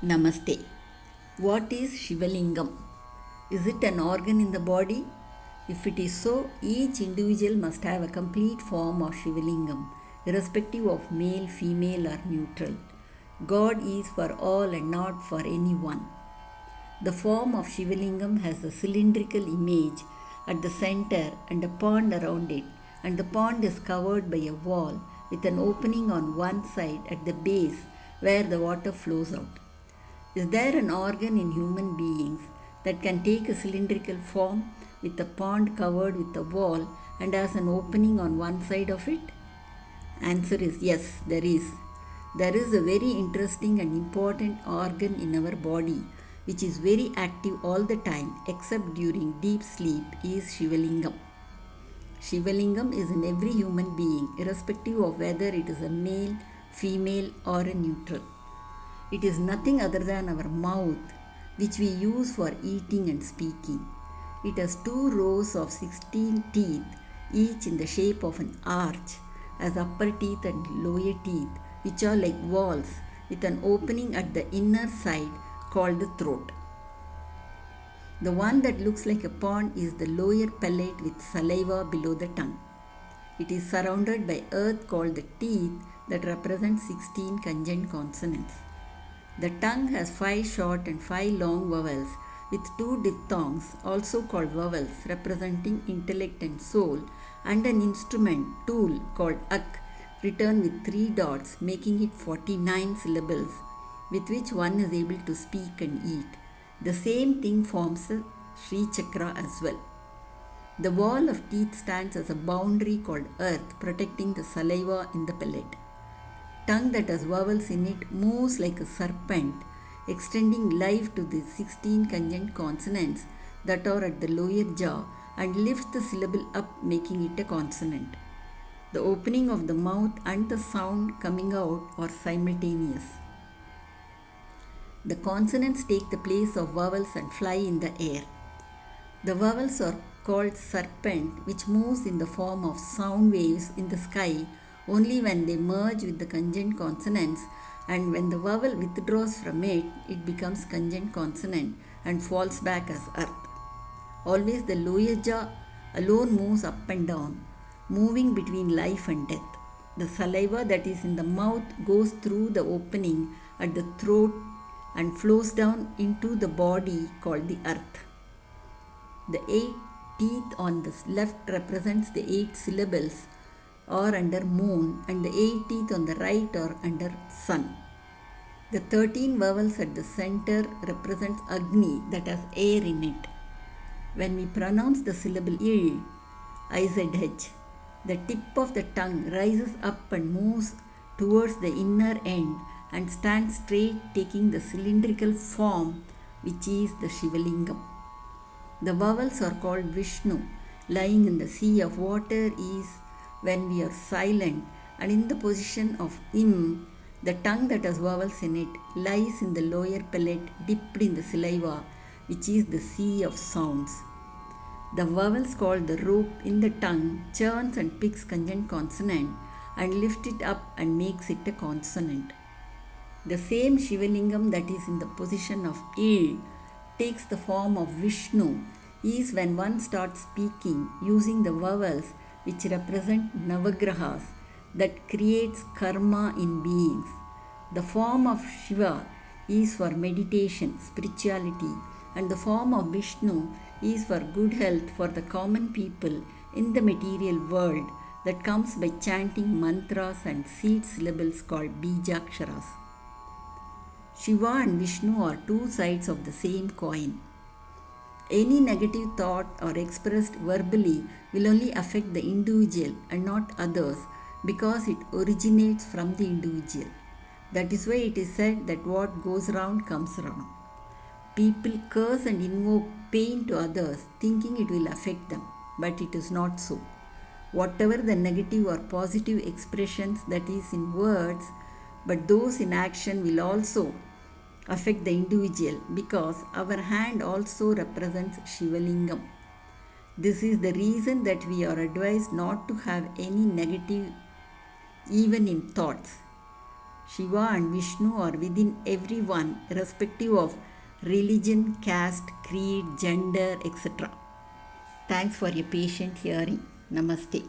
Namaste. What is Sivalingam? Is it an organ in the body? If it is so, each individual must have a complete form of Sivalingam, irrespective of male, female, or neutral. God is for all and not for any one. The form of Sivalingam has a cylindrical image at the center and a pond around it, and the pond is covered by a wall with an opening on one side at the base where the water flows out. Is there an organ in human beings that can take a cylindrical form with a pond covered with a wall and has an opening on one side of it? Answer is yes, there is. There is a very interesting and important organ in our body which is very active all the time except during deep sleep is Sivalingam. Sivalingam is in every human being irrespective of whether it is a male, female or a neutral. It is nothing other than our mouth, which we use for eating and speaking. It has two rows of 16 teeth, each in the shape of an arch, as upper teeth and lower teeth, which are like walls, with an opening at the inner side called the throat. The one that looks like a pond is the lower palate with saliva below the tongue. It is surrounded by earth called the teeth that represent 16 conjoined consonants. The tongue has 5 short and 5 long vowels with 2 diphthongs, also called vowels, representing intellect and soul, and an instrument, tool, called ak, written with 3 dots, making it 49 syllables, with which one is able to speak and eat. The same thing forms a Sri Chakra as well. The wall of teeth stands as a boundary called earth, protecting the saliva in the palate. Tongue that has vowels in it moves like a serpent, extending life to the 16 conjoined consonants that are at the lower jaw and lifts the syllable up, making it a consonant. The opening of the mouth and the sound coming out are simultaneous. The consonants take the place of vowels and fly in the air. The vowels are called serpent, which moves in the form of sound waves in the sky only when they merge with the conjoined consonants, and when the vowel withdraws from it, it becomes conjoined consonant and falls back as earth. Always the lower jaw alone moves up and down, moving between life and death. The saliva that is in the mouth goes through the opening at the throat and flows down into the body called the earth. The 8 teeth on the left represents the 8 syllables or under moon, and the 8 teeth on the right are under sun. The 13 vowels at the center represents Agni, that has air in it. When we pronounce the syllable Il, IZH, the tip of the tongue rises up and moves towards the inner end and stands straight, taking the cylindrical form which is the Sivalingam. The vowels are called Vishnu. Lying in the sea of water is when we are silent, and in the position of Im, the tongue that has vowels in it lies in the lower palate dipped in the saliva, which is the sea of sounds. The vowels called the rope in the tongue churns and picks conjoined consonant and lifts it up and makes it a consonant. The same Sivalingam that is in the position of Il takes the form of Vishnu is when one starts speaking using the vowels which represent Navagrahas that creates karma in beings. The form of Shiva is for meditation, spirituality, and the form of Vishnu is for good health for the common people in the material world that comes by chanting mantras and seed syllables called Bijaksharas. Shiva and Vishnu are 2 sides of the same coin. Any negative thought or expressed verbally will only affect the individual and not others because it originates from the individual. That is why it is said that what goes round comes round. People curse and invoke pain to others thinking it will affect them, but it is not so. Whatever the negative or positive expressions that is in words, but those in action will also affect the individual because our hand also represents Sivalingam. This is the reason that we are advised not to have any negative even in thoughts. Shiva and Vishnu are within everyone, irrespective of religion, caste, creed, gender, etc. Thanks for your patient hearing. Namaste.